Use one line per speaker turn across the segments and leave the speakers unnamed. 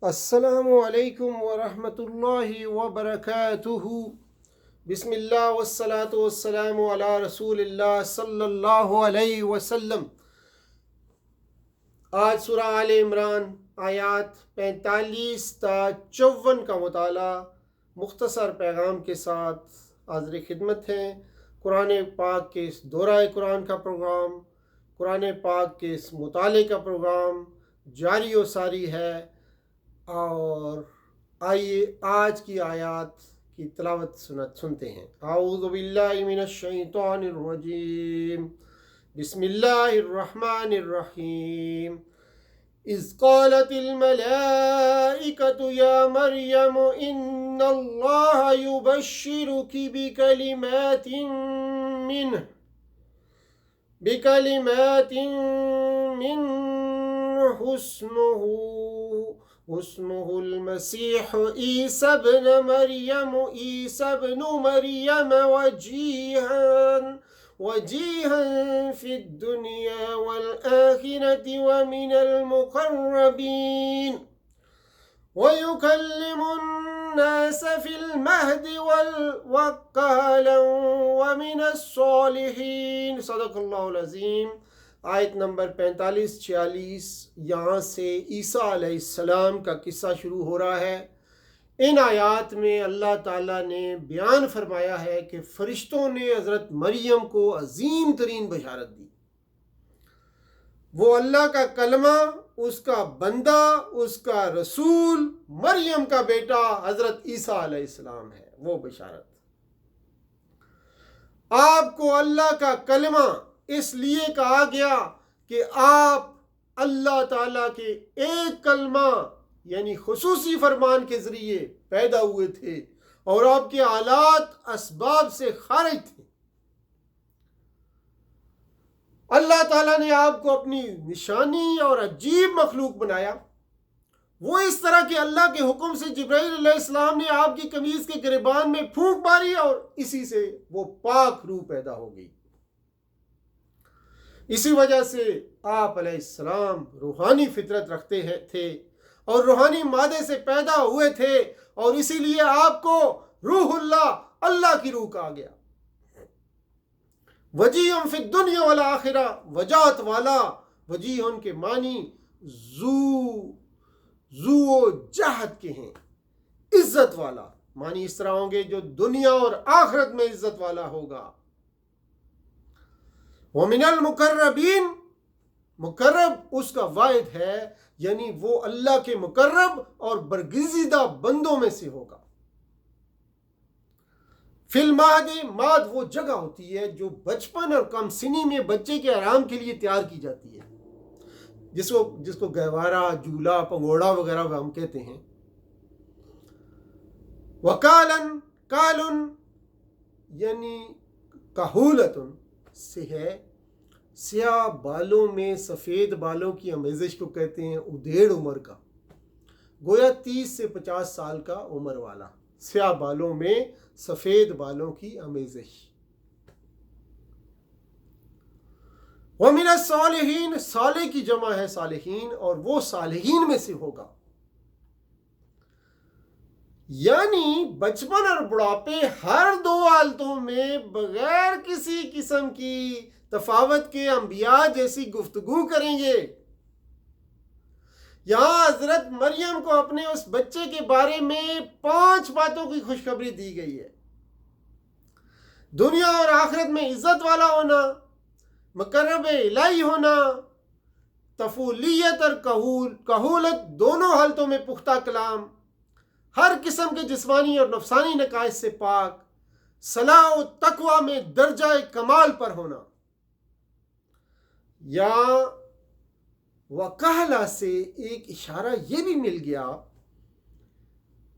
السلام علیکم ورحمۃ اللہ وبرکاتہ۔ بسم اللہ والصلاة والسلام علی رسول اللہ صلی اللہ علیہ وسلم۔ آج سورہ آل عمران آیات 45 تا 54 کا مطالعہ مختصر پیغام کے ساتھ حاضر خدمت ہیں۔ قرآن پاک کے اس دورہ قرآن کا پروگرام، قرآن پاک کے اس مطالعے کا پروگرام جاری و ساری ہے، اور آئیے آج کی آیات کی تلاوت سنتے ہیں۔ اعوذ باللہ من الشیطان الرجیم، بسم اللہ الرحمن الرحیم۔ اذ قالت الملائکۃ یا مریم ان اللہ یبشرک بکلمات منہ اسمه المسيح عيسى ابن مريم وجيها في الدنيا والآخرة ومن المقربين ويكلم الناس في المهد وكهلا ومن الصالحين۔ صدق اللہ العظیم۔ آیت نمبر 45-46 یہاں سے عیسیٰ علیہ السلام کا قصہ شروع ہو رہا ہے۔ ان آیات میں اللہ تعالیٰ نے بیان فرمایا ہے کہ فرشتوں نے حضرت مریم کو عظیم ترین بشارت دی۔ وہ اللہ کا کلمہ، اس کا بندہ، اس کا رسول، مریم کا بیٹا حضرت عیسیٰ علیہ السلام ہے۔ وہ بشارت آپ کو اللہ کا کلمہ اس لیے کہا گیا کہ آپ اللہ تعالیٰ کے ایک کلمہ یعنی خصوصی فرمان کے ذریعے پیدا ہوئے تھے اور آپ کے آلات اسباب سے خارج تھے۔ اللہ تعالیٰ نے آپ کو اپنی نشانی اور عجیب مخلوق بنایا۔ وہ اس طرح کہ اللہ کے حکم سے جبرائیل علیہ السلام نے آپ کی قمیض کے گریبان میں پھونک ماری اور اسی سے وہ پاک روح پیدا ہو گئی۔ اسی وجہ سے آپ علیہ السلام روحانی فطرت رکھتے تھے اور روحانی مادے سے پیدا ہوئے تھے، اور اسی لیے آپ کو روح اللہ کی روح کہا گیا۔ وجیہم فی الدنیا والآخرہ، وجاہت والا، وجیہن کے معنی ذو و جہت کے ہیں، عزت والا معنی اس طرح ہوں گے جو دنیا اور آخرت میں عزت والا ہوگا۔ وَمِنَ الْمُقَرَّبِينَ، مقرب اس کا واحد ہے، یعنی وہ اللہ کے مقرب اور برگزیدہ بندوں میں سے ہوگا۔ فی المہد، ماد وہ جگہ ہوتی ہے جو بچپن اور کم سنی میں بچے کے آرام کے لیے تیار کی جاتی ہے، جس کو گہوارہ، جھولا، پنگوڑا وغیرہ ہم کہتے ہیں۔ وکالن، کالن یعنی کہولتن سے ہے، سیاہ بالوں میں سفید بالوں کی آمیزش کو کہتے ہیں ادھیڑ عمر کا، گویا 30 سے 50 سال کا عمر والا، سیاہ بالوں میں سفید بالوں کی آمیزش۔ وَمِنَ الصَّالِحِينَ، صالح کی جمع ہے صالحین، اور وہ صالحین میں سے ہوگا۔ یعنی بچپن اور بڑھاپے ہر دو حالتوں میں بغیر کسی قسم کی تفاوت کے انبیاء جیسی گفتگو کریں گے۔ یہاں حضرت مریم کو اپنے اس بچے کے بارے میں 5 باتوں کی خوشخبری دی گئی ہے۔ دنیا اور آخرت میں عزت والا ہونا، مقرب الہی ہونا، طفولیت اور کہولت دونوں حالتوں میں پختہ کلام، ہر قسم کے جسمانی اور نفسانی نقائص سے پاک، صلاح و تقوی میں درجہ کمال پر ہونا۔ یا وکہلا سے ایک اشارہ یہ بھی مل گیا،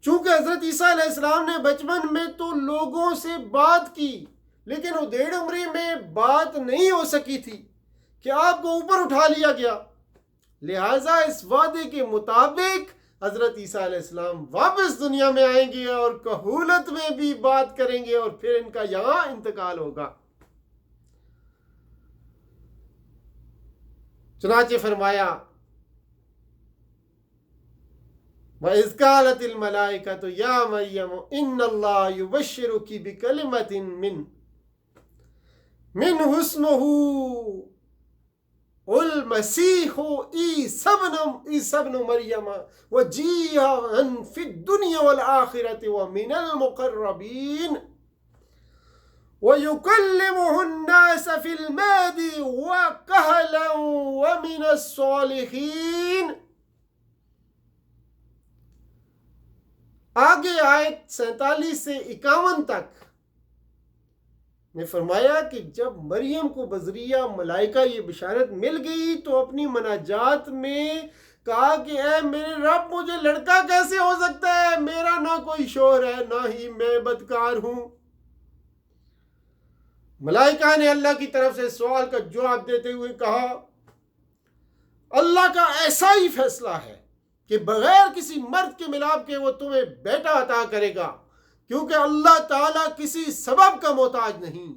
چونکہ حضرت عیسیٰ علیہ السلام نے بچپن میں تو لوگوں سے بات کی، لیکن ادھیڑ عمری میں بات نہیں ہو سکی تھی کہ آپ کو اوپر اٹھا لیا گیا، لہٰذا اس وعدے کے مطابق حضرت عیسیٰ علیہ السلام واپس دنیا میں آئیں گے اور کہولت میں بھی بات کریں گے، اور پھر ان کا یہاں انتقال ہوگا۔ چنانچہ فرمایا وَإِذْ قَالَتِ الْمَلَائِكَةُ يَا مَرْيَمُ إِنَّ اللَّهَ يُبَشِّرُكِ بِكَلِمَةٍ مِّنْهُ اسْمُهُ الْمَسِيحُ عِيسَى ابْنُ مَرْيَمَ وَجِيهًا فِي الدُّنْيَا وَالْآخِرَةِ وَمِنَ الْمُقَرَّبِينَ وَيُكَلِّمُ النَّاسَ فِي الْمَهْدِ وَكَهْلًا وَمِنَ الصَّالِحِينَ۔ آگے آیت 47 سے 51 تک نے فرمایا کہ جب مریم کو بذریعہ ملائکہ یہ بشارت مل گئی تو اپنی مناجات میں کہا کہ اے میرے رب، مجھے لڑکا کیسے ہو سکتا ہے؟ میرا نہ کوئی شوہر ہے، نہ ہی میں بدکار ہوں۔ ملائکہ نے اللہ کی طرف سے سوال کا جواب دیتے ہوئے کہا اللہ کا ایسا ہی فیصلہ ہے کہ بغیر کسی مرد کے ملاپ کے وہ تمہیں بیٹا عطا کرے گا، کیونکہ اللہ تعالیٰ کسی سبب کا محتاج نہیں۔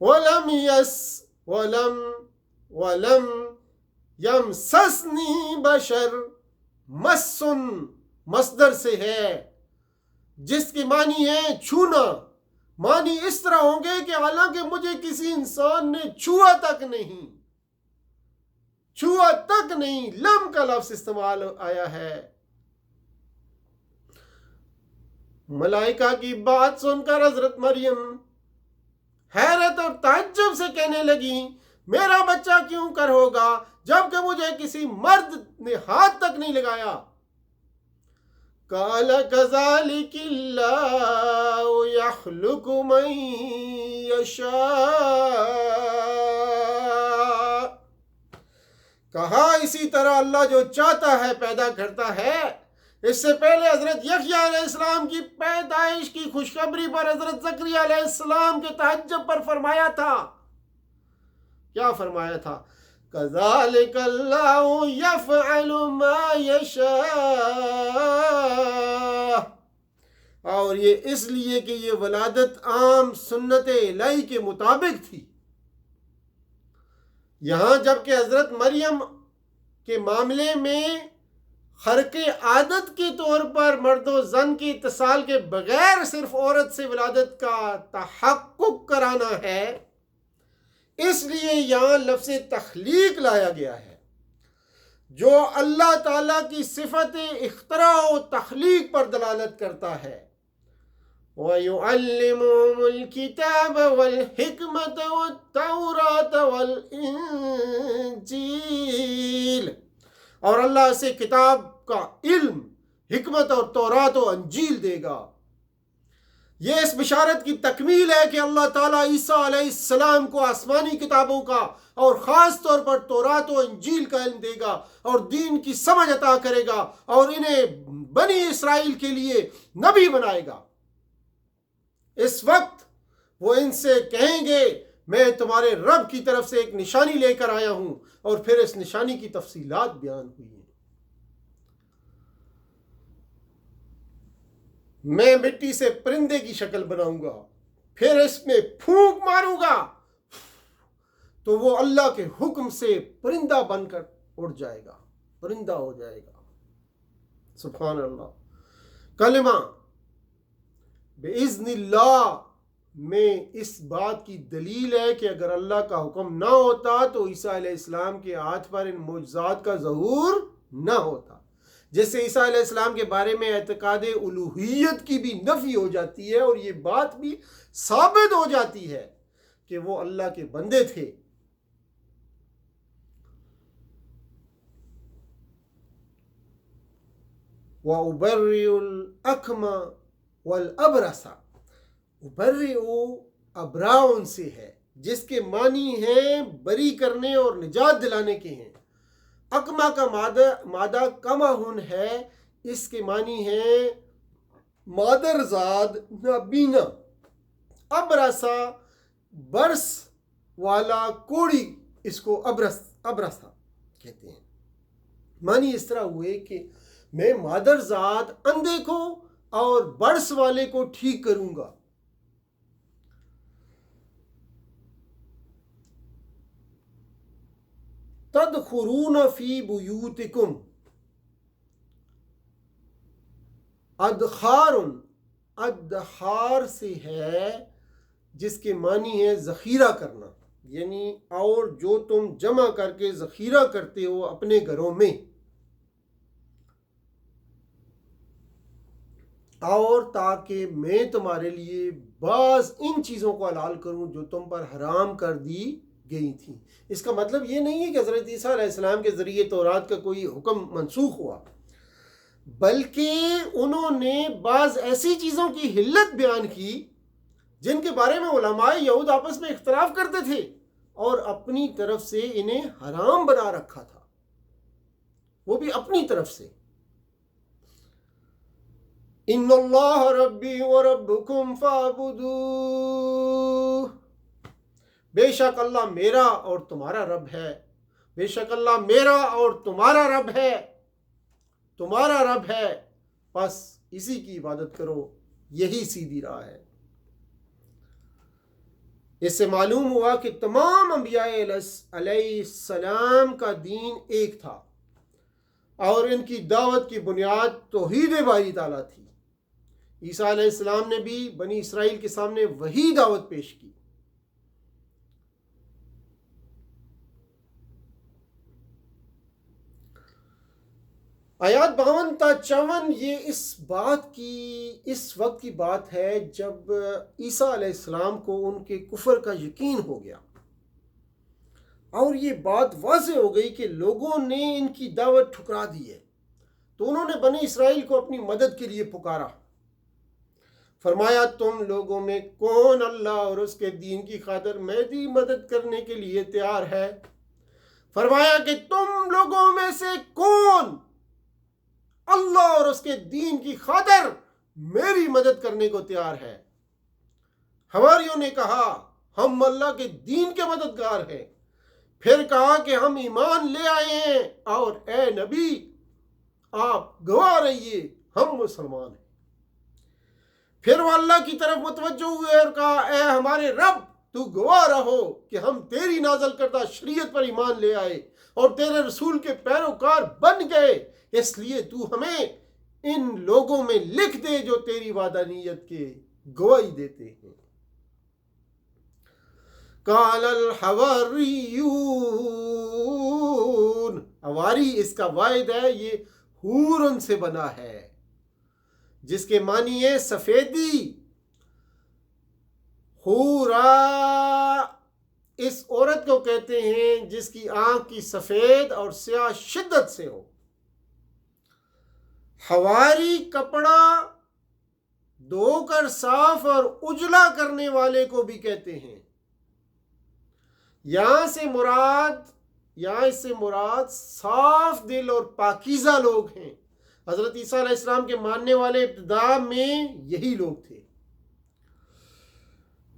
وَلَمْ يَمْسَسْنِي بَشَرٌ، مَسٌ مصدر سے ہے جس کی معنی ہے چھونا۔ معنی اس طرح ہوں گے کہ حالانکہ مجھے کسی انسان نے چھوا تک نہیں، لم کا لفظ استعمال آیا ہے۔ ملائکہ کی بات سن کر حضرت مریم حیرت اور تعجب سے کہنے لگی میرا بچہ کیوں کر ہوگا جبکہ مجھے کسی مرد نے ہاتھ تک نہیں لگایا۔ قال كذلك الله يخلق من يشاء، کہا اسی طرح اللہ جو چاہتا ہے پیدا کرتا ہے۔ اس سے پہلے حضرت یحییٰ علیہ السلام کی پیدائش کی خوشخبری پر حضرت زکریا علیہ السلام کے تعجب پر فرمایا تھا، کیا فرمایا تھا؟ كذلك الله يفعل ما يشاء، اور یہ اس لیے کہ یہ ولادت عام سنت الہی کے مطابق تھی۔ یہاں جبکہ حضرت مریم کے معاملے میں خرق عادت کے طور پر مرد و زن کے اتصال کے بغیر صرف عورت سے ولادت کا تحقق کرانا ہے، اس لیے یہاں لفظ تخلیق لایا گیا ہے جو اللہ تعالیٰ کی صفت اختراع و تخلیق پر دلالت کرتا ہے۔ وَيُعَلِّمُهُمُ الْكِتَابَ وَالْحِكْمَةَ وَالتَّوْرَاةَ وَالْإِنجِيلَ، اور اللہ اسے کتاب کا علم، حکمت اور تورات و انجیل دے گا۔ یہ اس بشارت کی تکمیل ہے کہ اللہ تعالیٰ عیسیٰ علیہ السلام کو آسمانی کتابوں کا اور خاص طور پر تورات و انجیل کا علم دے گا اور دین کی سمجھ عطا کرے گا اور انہیں بنی اسرائیل کے لیے نبی بنائے گا۔ اس وقت وہ ان سے کہیں گے میں تمہارے رب کی طرف سے ایک نشانی لے کر آیا ہوں، اور پھر اس نشانی کی تفصیلات بیان ہوئی ہیں۔ میں مٹی سے پرندے کی شکل بناؤں گا، پھر اس میں پھونک ماروں گا تو وہ اللہ کے حکم سے پرندہ بن کر اڑ جائے گا، پرندہ ہو جائے گا۔ سبحان اللہ۔ کلمہ بِإِذْنِ اللہ میں اس بات کی دلیل ہے کہ اگر اللہ کا حکم نہ ہوتا تو عیسیٰ علیہ السلام کے ہاتھ پر ان معجزات کا ظہور نہ ہوتا، جس سے عیسیٰ علیہ السلام کے بارے میں اعتقاد الوہیت کی بھی نفی ہو جاتی ہے، اور یہ بات بھی ثابت ہو جاتی ہے کہ وہ اللہ کے بندے تھے۔ وَأُبَرِّئُ الْأَكْمَحَ وَالْأَبْرَصَ، ابرئ ابراؤن سے ہے جس کے معنی ہیں بری کرنے اور نجات دلانے کے ہیں۔ اکما کا مادہ کماہن ہے، اس کے معنی ہیں مادرزاد نابینا۔ ابرسا برس والا کوڑی، اس کو ابرسا کہتے ہیں۔ معنی اس طرح ہوئے کہ میں مادرزاد اندھے کو اور برس والے کو ٹھیک کروں گا۔ تدخلون فی بیوتکم، ادخار، ادخار سے ہے جس کے معنی ہے ذخیرہ کرنا، یعنی اور جو تم جمع کر کے ذخیرہ کرتے ہو اپنے گھروں میں، اور تاکہ میں تمہارے لیے بعض ان چیزوں کو حلال کروں جو تم پر حرام کر دی گئی تھیں۔ اس کا مطلب یہ نہیں ہے کہ حضرت عیسیٰ علیہ السلام کے ذریعے تورات کا کوئی حکم منسوخ ہوا، بلکہ انہوں نے بعض ایسی چیزوں کی حلت بیان کی جن کے بارے میں علماء یہود آپس میں اختلاف کرتے تھے اور اپنی طرف سے انہیں حرام بنا رکھا تھا، وہ بھی اپنی طرف سے۔ ان اللہ ربی و ربکم فاعبدوہ، بے شک اللہ میرا اور تمہارا رب ہے، بے شک اللہ میرا اور تمہارا رب ہے، تمہارا رب ہے، بس اسی کی عبادت کرو، یہی سیدھی راہ ہے۔ اس سے معلوم ہوا کہ تمام انبیاء علیہ السلام کا دین ایک تھا اور ان کی دعوت کی بنیاد توحید باری تعالیٰ تھی۔ عیسیٰ علیہ السلام نے بھی بنی اسرائیل کے سامنے وہی دعوت پیش کی۔ آیات 52 تا 54 یہ اس وقت کی بات ہے جب عیسیٰ علیہ السلام کو ان کے کفر کا یقین ہو گیا اور یہ بات واضح ہو گئی کہ لوگوں نے ان کی دعوت ٹھکرا دی ہے، تو انہوں نے بنی اسرائیل کو اپنی مدد کے لیے پکارا۔ فرمایا تم لوگوں میں کون اللہ اور اس کے دین کی خاطر میری مدد کرنے کے لیے تیار ہے؟ فرمایا کہ تم لوگوں میں سے کون اللہ اور اس کے دین کی خاطر میری مدد کرنے کو تیار ہے؟ حواریوں نے کہا ہم اللہ کے دین کے مددگار ہیں۔ پھر کہا کہ ہم ایمان لے آئے ہیں اور اے نبی آپ گواہ رہیے ہم مسلمان ہیں۔ پھر وہ اللہ کی طرف متوجہ ہوئے اور کہا اے ہمارے رب تو گواہ رہو کہ ہم تیری نازل کردہ شریعت پر ایمان لے آئے اور تیرے رسول کے پیروکار بن گئے، اس لیے تو ہمیں ان لوگوں میں لکھ دے جو تیری وحدانیت کے گواہی دیتے ہیں۔ قال الحواریون، حواری اس کا واحد ہے، یہ حورن سے بنا ہے جس کے معنی ہے سفیدی۔ حورا اس عورت کو کہتے ہیں جس کی آنکھ کی سفید اور سیاہ شدت سے ہو۔ حواری کپڑا دھو کر صاف اور اجلا کرنے والے کو بھی کہتے ہیں۔ یہاں اس سے مراد صاف دل اور پاکیزہ لوگ ہیں۔ حضرت عیسیٰ علیہ السلام کے ماننے والے ابتداء میں یہی لوگ تھے۔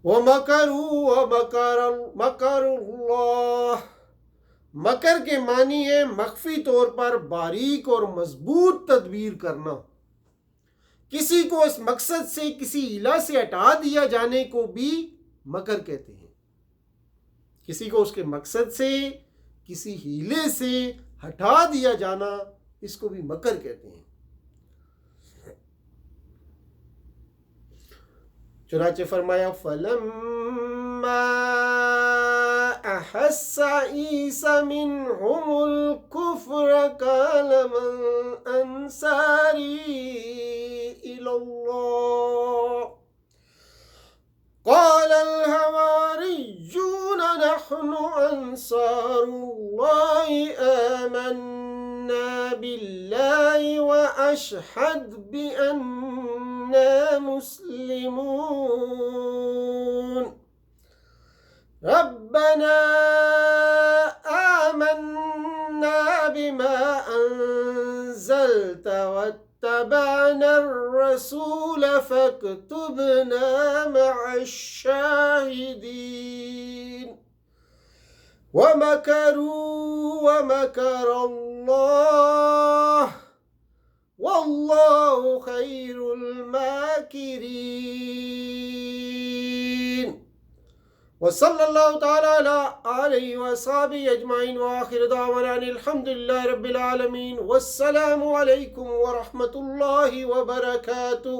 وَمَكَرُوا وَمَكَرَ اللَّهُ، مکر کے معنی ہے مخفی طور پر باریک اور مضبوط تدبیر کرنا۔ کسی کو اس مقصد سے کسی ہیلا سے ہٹا دیا جانے کو بھی مکر کہتے ہیں۔ کسی کو اس کے مقصد سے کسی ہیلے سے ہٹا دیا جانا، اس کو بھی مکر کہتے ہیں۔ چنانچہ فرمایا فَلَمَّا أَحَسَّ عِيسَى مِنْهُمُ الْكُفْرَ قَالَ مَنْ أَنْصَارِي إِلَى اللَّهِ قال الحواریون نحن انصار اللہ آمنا باللہ واشہد بأننا مسلمون ربنا آمنا بما انزلت واتبعنا الرسول فاكتبنا مع الشاهدين ومكروا ومكر الله والله خير الماكرين وصلی اللہ تعالی علی آلہ وصحبہ اجمعین وآخر دعوانا الحمد للہ رب العالمین والسلام علیکم ورحمۃ اللہ وبرکاتہ.